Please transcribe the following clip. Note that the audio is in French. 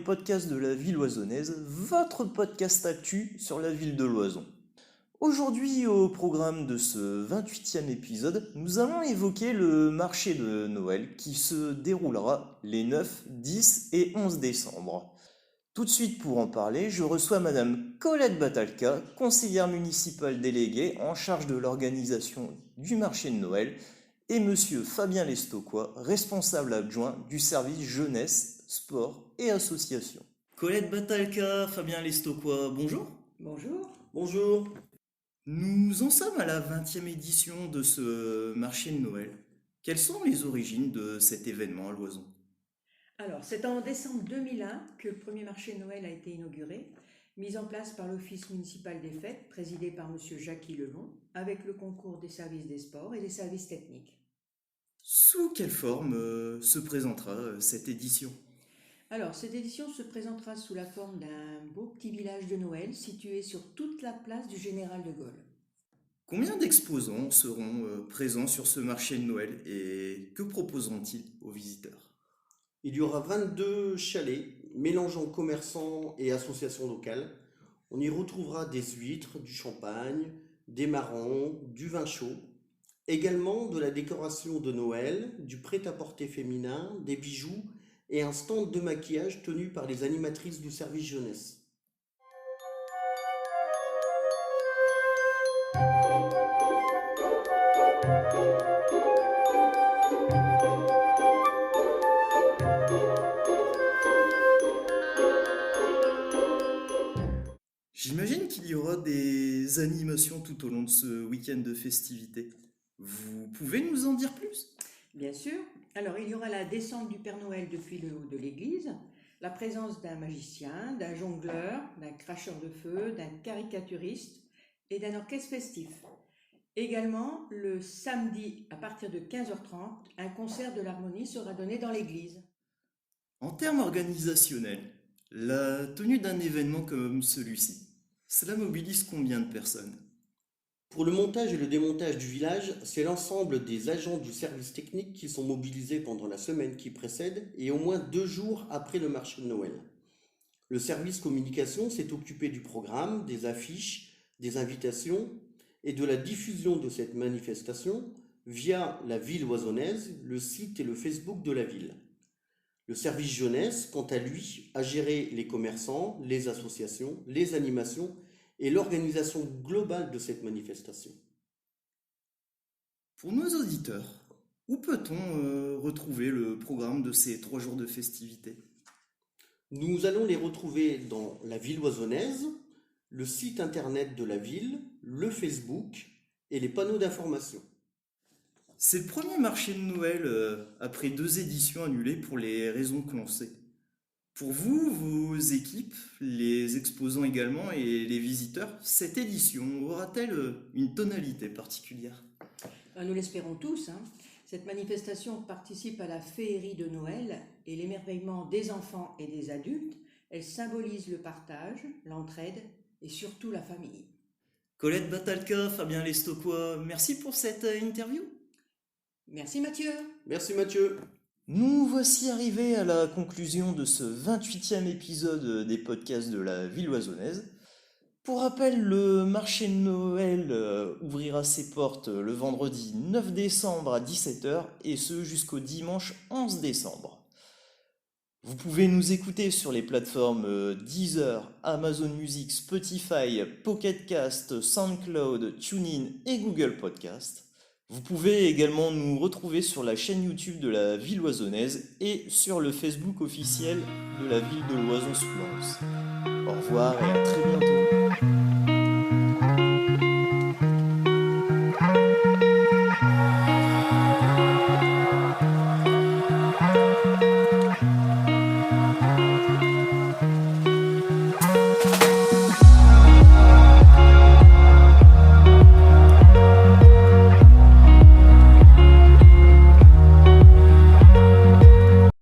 podcasts de la ville loisonnaise, votre podcast actu sur la ville de Loison. Aujourd'hui, au programme de ce 28e épisode, nous allons évoquer le marché de Noël qui se déroulera les 9, 10 et 11 décembre. Tout de suite pour en parler, je reçois Madame Colette Batalka, conseillère municipale déléguée en charge de l'organisation du marché de Noël, et Monsieur Fabien Lestocqua, responsable adjoint du service jeunesse, sport et association. Colette Batalka, Fabien Lestocqua, bonjour. Bonjour. Bonjour. Nous en sommes à la 20e édition de ce marché de Noël. Quelles sont les origines de cet événement à Loison ? Alors, c'est en décembre 2001 que le premier marché de Noël a été inauguré, mis en place par l'Office municipal des fêtes, présidé par M. Jackie Lelon, avec le concours des services des sports et des services techniques. Sous quelle forme se présentera cette édition ? Alors, cette édition se présentera sous la forme d'un beau petit village de Noël situé sur toute la place du Général de Gaulle. Combien d'exposants seront présents sur ce marché de Noël et que proposeront-ils aux visiteurs ? Il y aura 22 chalets mélangeant commerçants et associations locales. On y retrouvera des huîtres, du champagne, des marrons, du vin chaud. Également de la décoration de Noël, du prêt-à-porter féminin, des bijoux et un stand de maquillage tenu par les animatrices du service jeunesse. J'imagine qu'il y aura des animations tout au long de ce week-end de festivités. Vous pouvez nous en dire plus ? Bien sûr. Alors, il y aura la descente du Père Noël depuis le haut de l'église, la présence d'un magicien, d'un jongleur, d'un cracheur de feu, d'un caricaturiste et d'un orchestre festif. Également, le samedi, à partir de 15h30, un concert de l'harmonie sera donné dans l'église. En termes organisationnels, la tenue d'un événement comme celui-ci, cela mobilise combien de personnes ? Pour le montage et le démontage du village, c'est l'ensemble des agents du service technique qui sont mobilisés pendant la semaine qui précède et au moins 2 jours après le marché de Noël. Le service communication s'est occupé du programme, des affiches, des invitations et de la diffusion de cette manifestation via la ville loisonnaise, le site et le Facebook de la ville. Le service jeunesse, quant à lui, a géré les commerçants, les associations, les animations et l'organisation globale de cette manifestation. Pour nos auditeurs, où peut-on retrouver le programme de ces 3 jours de festivités ? Nous allons les retrouver dans la ville loisonnaise, le site internet de la ville, le Facebook et les panneaux d'information. C'est le premier marché de Noël après 2 éditions annulées pour les raisons que l'on sait. Pour vous, vos équipes, les exposants également et les visiteurs, cette édition aura-t-elle une tonalité particulière ? Nous l'espérons tous. Cette manifestation participe à la féerie de Noël et l'émerveillement des enfants et des adultes. Elle symbolise le partage, l'entraide et surtout la famille. Colette Batalka, Fabien Lestocqua, merci pour cette interview. Merci Mathieu. Merci Mathieu. Nous voici arrivés à la conclusion de ce 28e épisode des podcasts de la ville loisonnaise. Pour rappel, le marché de Noël ouvrira ses portes le vendredi 9 décembre à 17h et ce jusqu'au dimanche 11 décembre. Vous pouvez nous écouter sur les plateformes Deezer, Amazon Music, Spotify, Pocket Cast, SoundCloud, TuneIn et Google Podcast. Vous pouvez également nous retrouver sur la chaîne YouTube de la ville loisonnaise et sur le Facebook officiel de la ville de Loison-sous-Lens. Au revoir et à très